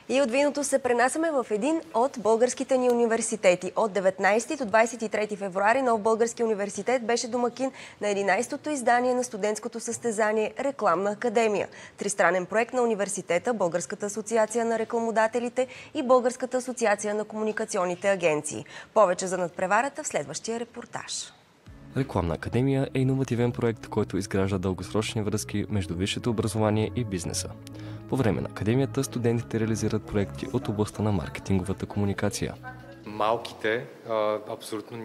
И от виното се пренасяме в един от българските ни университети. От 19 до 23 февруари Нов български университет беше домакин на 11-то издание на студентското състезание Рекламна академия. Тристранен проект на университета, Българската асоциация на рекламодателите и Българската асоциация на комуникационните агенции. Повече за надпреварата в следващия репортаж. Рекламна академия е иновативен проект, който изгражда дългосрочни връзки между висшето образование и бизнеса. По време на академията студентите реализират проекти от областта на маркетинговата комуникация. Малките абсолютно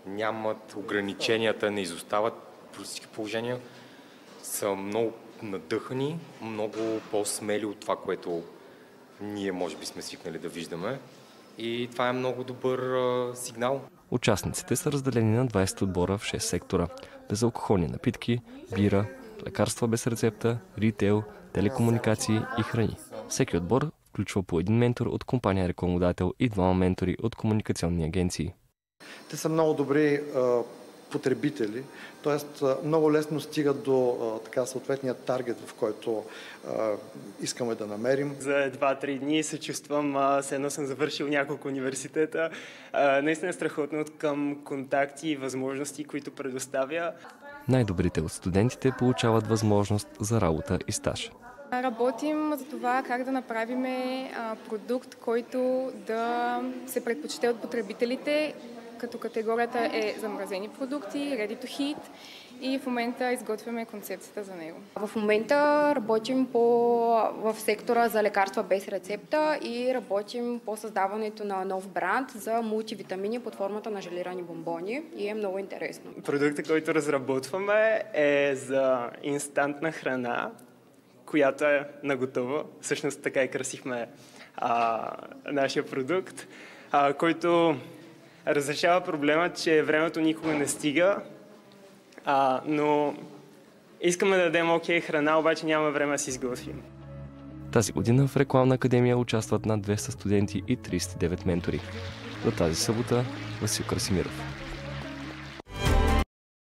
нямат ограниченията, не изостават при всички положения, са много надъхани, много по-смели от това, което ние може би сме свикнали да виждаме. И това е много добър сигнал. Участниците са разделени на 20 отбора в 6 сектора – безалкохолни напитки, бира, лекарства без рецепта, ритейл, телекомуникации и храни. Всеки отбор включва по един ментор от компания рекламодател и двама ментори от комуникационни агенции. Те са много добри потребители, т.е. много лесно стигат до съответния таргет, в който искаме да намерим. За 2-3 дни се чувствам, все едно съм завършил няколко университета. Наистина е страхотно към контакти и възможности, които предоставя. Най-добрите от студентите получават възможност за работа и стаж. Работим за това как да направим продукт, който да се предпочете от потребителите, като категорията е замразени продукти, ready to heat, и в момента изготвяме концепцията за него. В момента работим в сектора за лекарства без рецепта и работим по създаването на нов бранд за мултивитамини под формата на желирани бомбони и е много интересно. Продуктът, който разработваме е за инстантна храна, която е наготова. Всъщност така и красихме нашия продукт, който разрешава проблема, че времето никога не стига, но искаме да дадем храна, обаче няма време да си изготвим. Тази година в Рекламна академия участват над 200 студенти и 39 ментори. До тази събота Васил Красимиров.